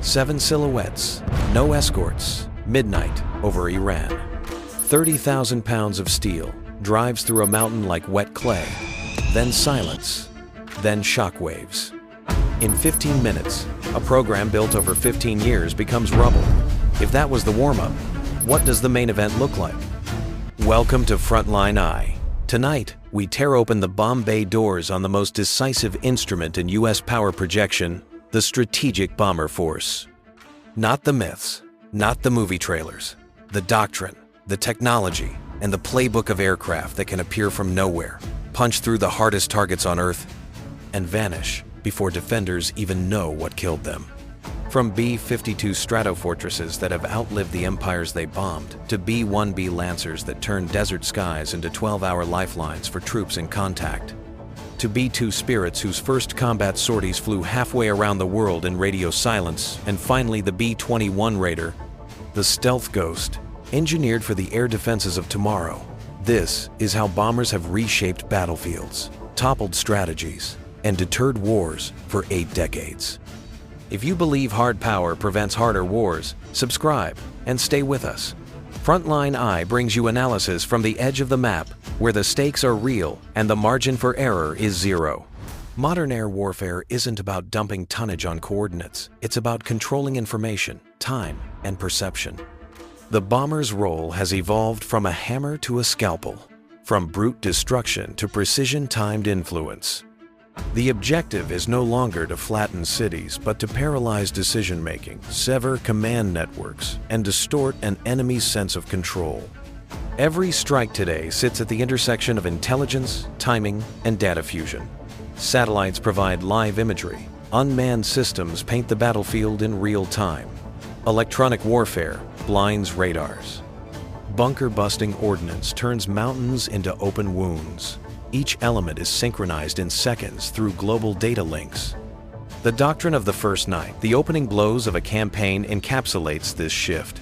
7 silhouettes, no escorts, midnight over Iran. 30,000 pounds of steel drives through a mountain like wet clay, then silence, then shockwaves. In 15 minutes, a program built over 15 years becomes rubble. If that was the warm-up, what does the main event look like? Welcome to Frontline Eye. Tonight, we tear open the bomb bay doors on the most decisive instrument in U.S. power projection, the Strategic Bomber Force. Not the myths, not the movie trailers, the doctrine, the technology, and the playbook of aircraft that can appear from nowhere, punch through the hardest targets on Earth, and vanish before defenders even know what killed them. From B-2 stratofortresses that have outlived the empires they bombed, to B-1B Lancers that turned desert skies into 12-hour lifelines for troops in contact, to B-2 Spirits whose first combat sorties flew halfway around the world in radio silence, and finally the B-21 Raider, the stealth ghost, engineered for the air defenses of tomorrow. This is how bombers have reshaped battlefields, toppled strategies, and deterred wars for 8 decades. If you believe hard power prevents harder wars, subscribe and stay with us. Frontline Eye brings you analysis from the edge of the map, where the stakes are real and the margin for error is zero. Modern air warfare isn't about dumping tonnage on coordinates. It's about controlling information, time, and perception. The bomber's role has evolved from a hammer to a scalpel, from brute destruction to precision-timed influence. The objective is no longer to flatten cities, but to paralyze decision-making, sever command networks, and distort an enemy's sense of control. Every strike today sits at the intersection of intelligence, timing, and data fusion. Satellites provide live imagery. Unmanned systems paint the battlefield in real time. Electronic warfare blinds radars. Bunker-busting ordnance turns mountains into open wounds. Each element is synchronized in seconds through global data links. The doctrine of the first night, the opening blows of a campaign, encapsulates this shift.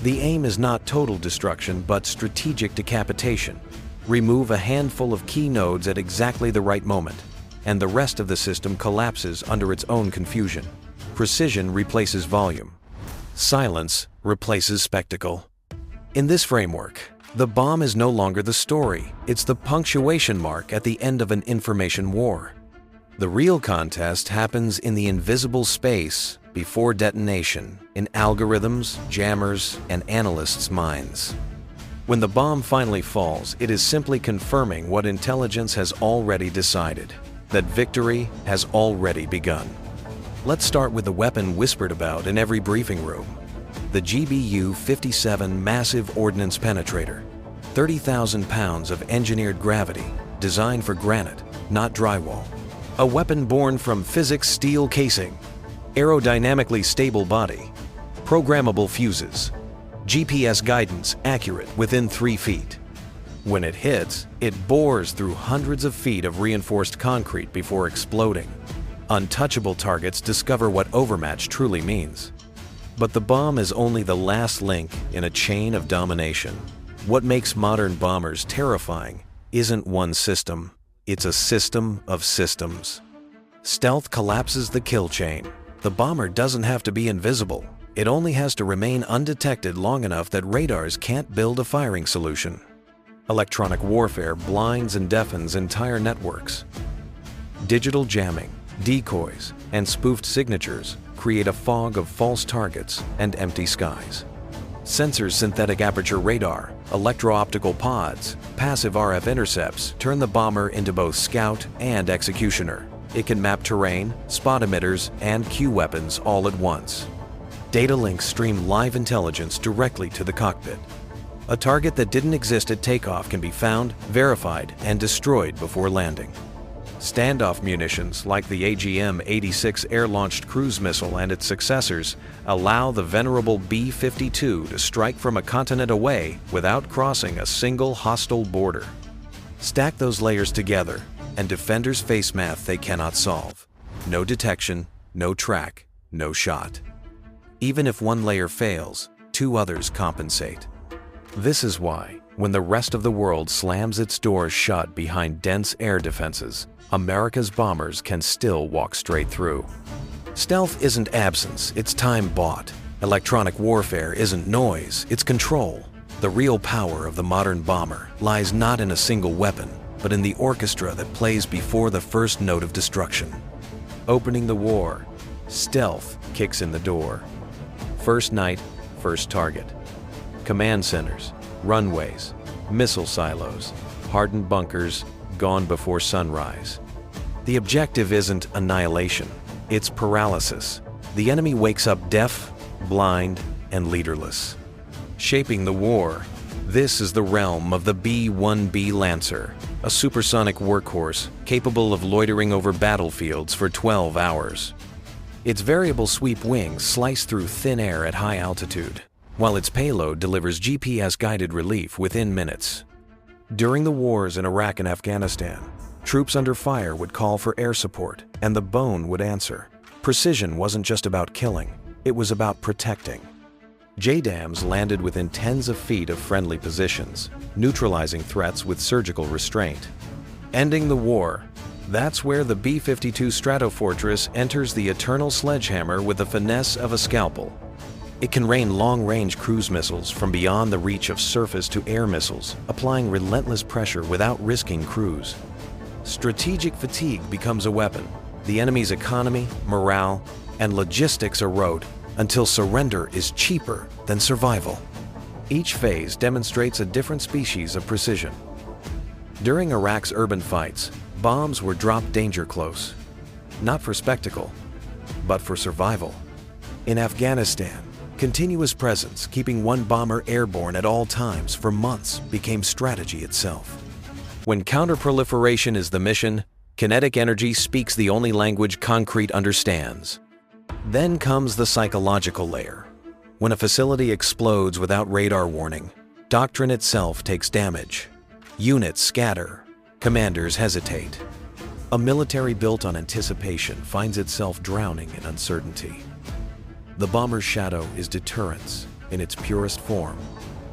The aim is not total destruction, but strategic decapitation. Remove a handful of key nodes at exactly the right moment, and the rest of the system collapses under its own confusion. Precision replaces volume. Silence replaces spectacle. In this framework, the bomb is no longer the story, it's the punctuation mark at the end of an information war. The real contest happens in the invisible space before detonation, in algorithms, jammers, and analysts' minds. When the bomb finally falls, it is simply confirming what intelligence has already decided, that victory has already begun. Let's start with the weapon whispered about in every briefing room. The GBU-57 Massive Ordnance Penetrator, 30,000 pounds of engineered gravity, designed for granite, not drywall. A weapon born from physics steel casing, aerodynamically stable body, programmable fuses, GPS guidance accurate within 3 feet. When it hits, it bores through hundreds of feet of reinforced concrete before exploding. Untouchable targets discover what overmatch truly means. But the bomb is only the last link in a chain of domination. What makes modern bombers terrifying isn't one system, it's a system of systems. Stealth collapses the kill chain. The bomber doesn't have to be invisible. It only has to remain undetected long enough that radars can't build a firing solution. Electronic warfare blinds and deafens entire networks. Digital jamming, decoys, and spoofed signatures create a fog of false targets and empty skies. Sensors, synthetic aperture radar, electro-optical pods, passive RF intercepts turn the bomber into both scout and executioner. It can map terrain, spot emitters, and Q weapons all at once. Data links stream live intelligence directly to the cockpit. A target that didn't exist at takeoff can be found, verified, and destroyed before landing. Standoff munitions like the AGM-86 air-launched cruise missile and its successors allow the venerable B-52 to strike from a continent away without crossing a single hostile border. Stack those layers together, and defenders face math they cannot solve. No detection, no track, no shot. Even if one layer fails, 2 others compensate. This is why, when the rest of the world slams its doors shut behind dense air defenses, America's bombers can still walk straight through. Stealth isn't absence, it's time bought. Electronic warfare isn't noise, it's control. The real power of the modern bomber lies not in a single weapon, but in the orchestra that plays before the first note of destruction. Opening the war, stealth kicks in the door. First night, first target. Command centers, runways, missile silos, hardened bunkers, gone before sunrise. The objective isn't annihilation, it's paralysis. The enemy wakes up deaf, blind, and leaderless. Shaping the war, this is the realm of the B-1B Lancer, a supersonic workhorse capable of loitering over battlefields for 12 hours. Its variable sweep wings slice through thin air at high altitude, while its payload delivers GPS-guided relief within minutes. During the wars in Iraq and Afghanistan, troops under fire would call for air support, and the bone would answer. Precision wasn't just about killing, it was about protecting. JDAMs landed within tens of feet of friendly positions, neutralizing threats with surgical restraint. Ending the war, that's where the B-52 Stratofortress enters the eternal sledgehammer with the finesse of a scalpel. It can rain long-range cruise missiles from beyond the reach of surface-to-air missiles, applying relentless pressure without risking crews. Strategic fatigue becomes a weapon. The enemy's economy, morale, and logistics erode until surrender is cheaper than survival. Each phase demonstrates a different species of precision. During Iraq's urban fights, bombs were dropped danger close, not for spectacle, but for survival. In Afghanistan, continuous presence, keeping one bomber airborne at all times for months, became strategy itself. When counterproliferation is the mission, kinetic energy speaks the only language concrete understands. Then comes the psychological layer. When a facility explodes without radar warning, doctrine itself takes damage. Units scatter, commanders hesitate. A military built on anticipation finds itself drowning in uncertainty. The bomber's shadow is deterrence in its purest form,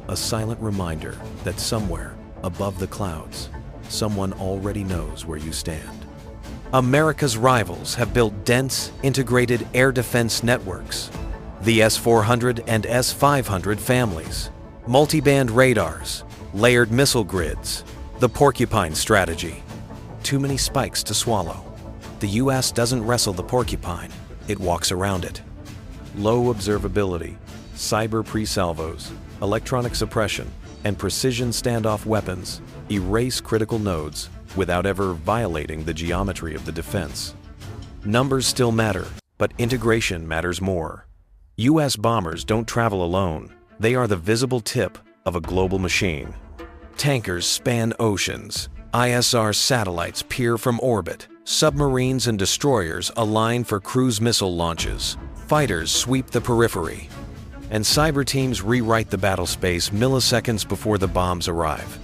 a silent reminder that somewhere above the clouds, someone already knows where you stand. America's rivals have built dense, integrated air defense networks. The S-400 and S-500 families, multi-band radars, layered missile grids, the porcupine strategy. Too many spikes to swallow. The U.S. doesn't wrestle the porcupine, it walks around it. Low observability, cyber pre-salvos, electronic suppression, and precision standoff weapons erase critical nodes without ever violating the geometry of the defense. Numbers still matter, but integration matters more. U.S. bombers don't travel alone. They are the visible tip of a global machine. Tankers span oceans. ISR satellites peer from orbit. Submarines and destroyers align for cruise missile launches. Fighters sweep the periphery. And cyber teams rewrite the battle space milliseconds before the bombs arrive.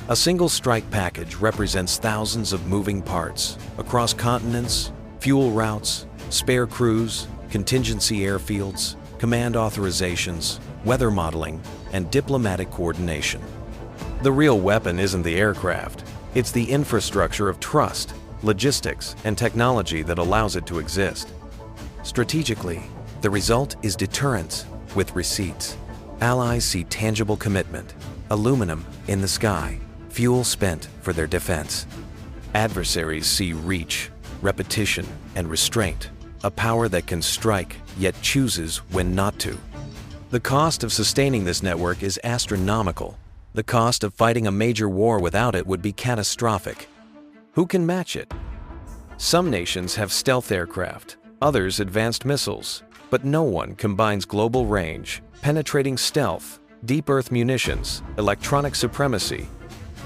A single strike package represents thousands of moving parts across continents, fuel routes, spare crews, contingency airfields, command authorizations, weather modeling, and diplomatic coordination. The real weapon isn't the aircraft, it's the infrastructure of trust, logistics, and technology that allows it to exist. Strategically, the result is deterrence with receipts. Allies see tangible commitment, aluminum in the sky, fuel spent for their defense. Adversaries see reach, repetition, and restraint, a power that can strike yet chooses when not to. The cost of sustaining this network is astronomical. The cost of fighting a major war without it would be catastrophic. Who can match it? Some nations have stealth aircraft, others advanced missiles, but no one combines global range, penetrating stealth, deep earth munitions, electronic supremacy,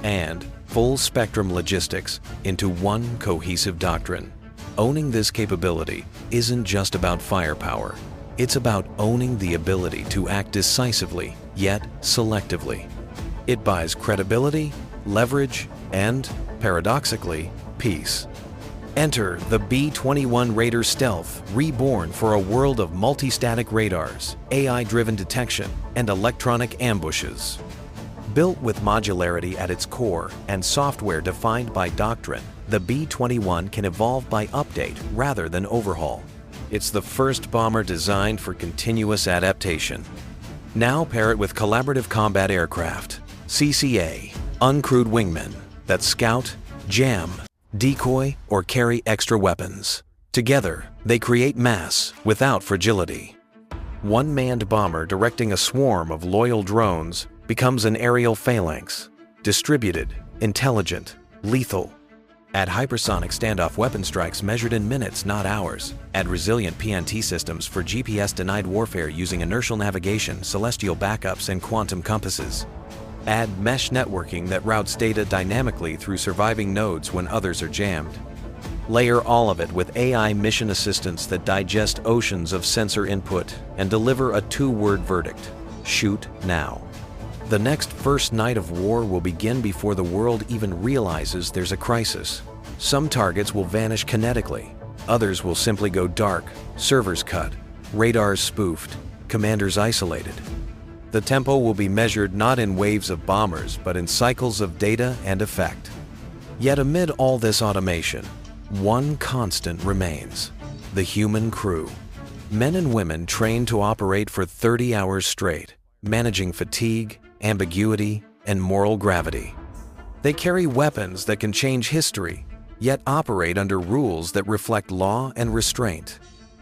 and full-spectrum logistics into one cohesive doctrine. Owning this capability isn't just about firepower. It's about owning the ability to act decisively, yet selectively. It buys credibility, leverage, and, paradoxically, peace. Enter the B-21 Raider Stealth, reborn for a world of multi-static radars, AI-driven detection, and electronic ambushes. Built with modularity at its core and software defined by doctrine, the B-21 can evolve by update rather than overhaul. It's the first bomber designed for continuous adaptation. Now pair it with collaborative combat aircraft, CCA, uncrewed wingmen that scout, jam, decoy, or carry extra weapons. Together, they create mass without fragility. One manned bomber directing a swarm of loyal drones becomes an aerial phalanx, distributed, intelligent, lethal. Add hypersonic standoff weapon strikes measured in minutes, not hours. Add resilient PNT systems for GPS-denied warfare using inertial navigation, celestial backups, and quantum compasses. Add mesh networking that routes data dynamically through surviving nodes when others are jammed. Layer all of it with AI mission assistants that digest oceans of sensor input and deliver a two-word verdict: shoot now. The next first night of war will begin before the world even realizes there's a crisis. Some targets will vanish kinetically, others will simply go dark, servers cut, radars spoofed, commanders isolated. The tempo will be measured not in waves of bombers, but in cycles of data and effect. Yet amid all this automation, one constant remains: the human crew. Men and women trained to operate for 30 hours straight, managing fatigue, ambiguity, and moral gravity. They carry weapons that can change history, yet operate under rules that reflect law and restraint.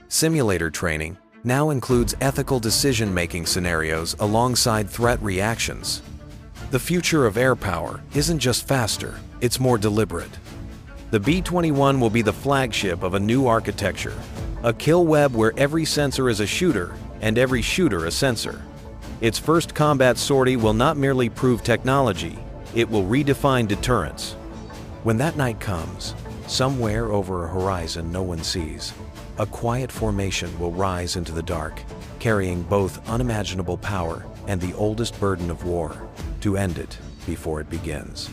Simulator training now includes ethical decision-making scenarios alongside threat reactions. The future of air power isn't just faster, it's more deliberate. The B-21 will be the flagship of a new architecture, a kill web where every sensor is a shooter and every shooter a sensor. Its first combat sortie will not merely prove technology, it will redefine deterrence. When that night comes, somewhere over a horizon no one sees, a quiet formation will rise into the dark, carrying both unimaginable power and the oldest burden of war, to end it before it begins.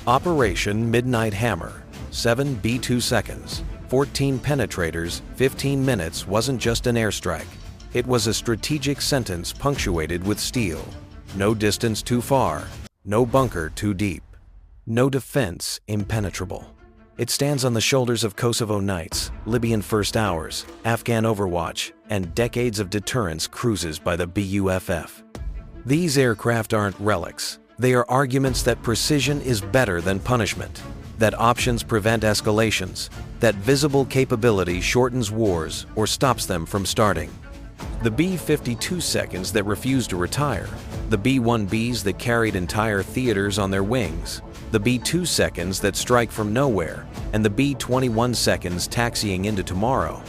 Operation Midnight Hammer, 7 B-2 seconds, 14 penetrators, 15 minutes wasn't just an airstrike. It was a strategic sentence punctuated with steel. No distance too far, no bunker too deep, no defense impenetrable. It stands on the shoulders of Kosovo nights, Libyan first hours, Afghan overwatch, and decades of deterrence cruises by the BUFF. These aircraft aren't relics. They are arguments that precision is better than punishment, that options prevent escalations, that visible capability shortens wars or stops them from starting. The B-52 seconds that refused to retire, the B-1Bs that carried entire theaters on their wings, the B-2 seconds that strike from nowhere, and the B-21 seconds taxiing into tomorrow.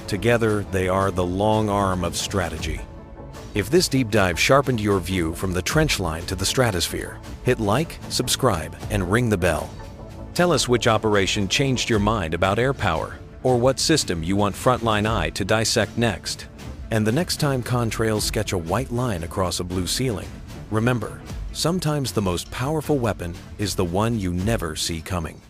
Together, they are the long arm of strategy. If this deep dive sharpened your view from the trench line to the stratosphere, hit like, subscribe, and ring the bell. Tell us which operation changed your mind about air power, or what system you want Frontline Eye to dissect next. And the next time contrails sketch a white line across a blue ceiling, remember, sometimes the most powerful weapon is the one you never see coming.